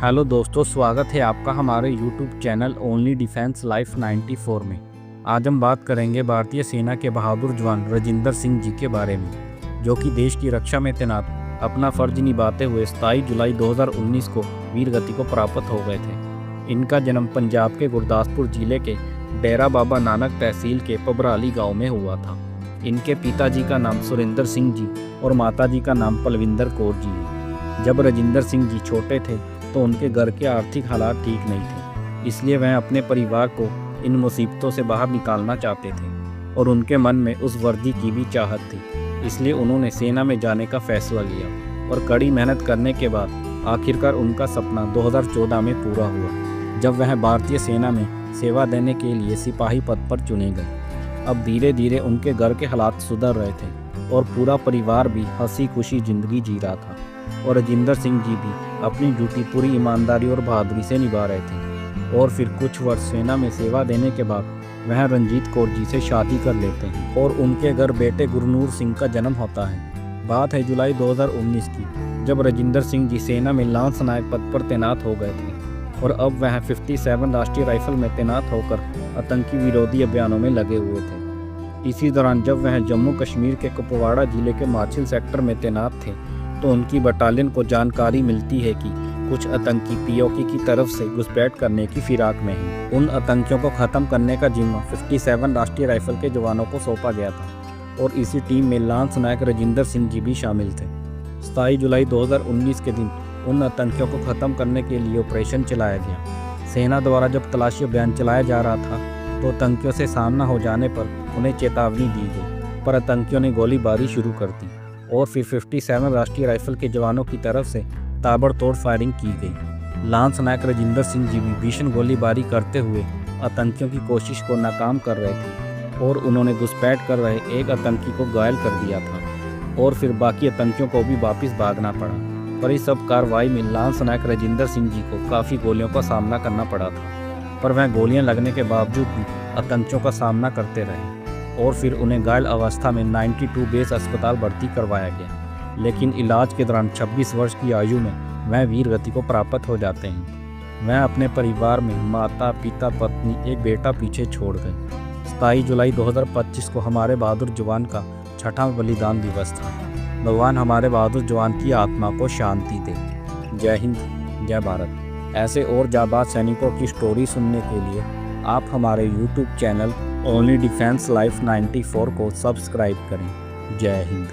Hello दोस्तों, स्वागत है आपका हमारे YouTube channel only defence life 94 में। आज हम बात करेंगे भारतीय सेना के बहादुर जवान राजिंदर सिंह जी के बारे में, जो कि देश की रक्षा में तैनात अपना फर्ज निभाते हुए 27 जुलाई 2019 को वीर गति को प्राप्त हो गए थे। इनका जन्म पंजाब के गुरदासपुर जिले के डेरा बाबा नानक तहसील के पबराली गाँव में हुआ था। इनके पिताजी का नाम सुरेंद्र सिंह जी और माताजी का नाम पलविंदर कौर जी है। जब राजिंदर सिंह जी छोटे थे तो उनके घर के आर्थिक हालात ठीक नहीं थे, इसलिए वह अपने परिवार को इन मुसीबतों से बाहर निकालना चाहते थे और उनके मन में उस वर्दी की भी चाहत थी। इसलिए उन्होंने सेना में जाने का फैसला लिया और कड़ी मेहनत करने के बाद आखिरकार उनका सपना 2014 में पूरा हुआ, जब वह भारतीय सेना में सेवा देने के लिए सिपाही पद पर चुने गए। अब धीरे धीरे उनके घर के हालात सुधर रहे थे और पूरा परिवार भी हंसी खुशी जिंदगी जी रहा था और राजिंदर सिंह जी भी अपनी ड्यूटी पूरी ईमानदारी और बहादुरी से निभा रहे थे। और फिर कुछ वर्ष सेना में सेवा देने के बाद वह रंजीत कौर जी से शादी कर लेते हैं और उनके घर बेटे गुरनूर सिंह का जन्म होता है। बात है जुलाई 2019 की, जब राजिंदर सिंह जी सेना में लांस नायक पद पर तैनात हो गए थे और अब वह 57 राष्ट्रीय राइफल में तैनात होकर आतंकी विरोधी अभियानों में लगे हुए थे। इसी दौरान जब वह जम्मू कश्मीर के कुपवाड़ा जिले के माछिल सेक्टर में तैनात थे तो उनकी बटालियन को जानकारी मिलती है कि कुछ आतंकी पीओके की तरफ से घुसपैठ करने की फिराक में हैं। उन आतंकियों को खत्म करने का जिम्मा 57 राष्ट्रीय राइफल के जवानों को सौंपा गया था और इसी टीम में लांस नायक राजिंदर सिंह जी भी शामिल थे। 27 जुलाई 2019 के दिन उन आतंकियों को खत्म करने के लिए ऑपरेशन चलाया गया। सेना द्वारा जब तलाशी अभियान चलाया जा रहा था तो आतंकियों से सामना हो जाने पर उन्हें चेतावनी दी गई, पर आतंकियों ने गोलीबारी शुरू कर दी और फिर 57 राष्ट्रीय राइफल के जवानों की तरफ से ताबड़तोड़ फायरिंग की गई। लांस नायक राजिंदर सिंह जी भी भीषण गोलीबारी करते हुए आतंकियों की कोशिश को नाकाम कर रहे थे और उन्होंने घुसपैठ कर रहे एक आतंकी को घायल कर दिया था और फिर बाकी आतंकियों को भी वापस भागना पड़ा। पर इस सब कार्रवाई में लांस नायक राजिंदर सिंह जी को काफ़ी गोलियों का सामना करना पड़ा था, पर वह गोलियां लगने के बावजूद भी आतंकियों का सामना करते रहे और फिर उन्हें घायल अवस्था में 92 बेस अस्पताल भर्ती करवाया गया। लेकिन इलाज के दौरान 26 वर्ष की आयु में वह वीर गति को प्राप्त हो जाते हैं। वह अपने परिवार में माता पिता पत्नी एक बेटा पीछे छोड़ गए। 27 जुलाई 2025 को हमारे बहादुर जवान का 6वां बलिदान दिवस था। भगवान हमारे बहादुर जवान की आत्मा को शांति दे। जय हिंद, जय भारत। ऐसे और जाबाज सैनिकों की स्टोरी सुनने के लिए आप हमारे YouTube channel only defence life 94 को सब्सक्राइब करें। जय हिंद।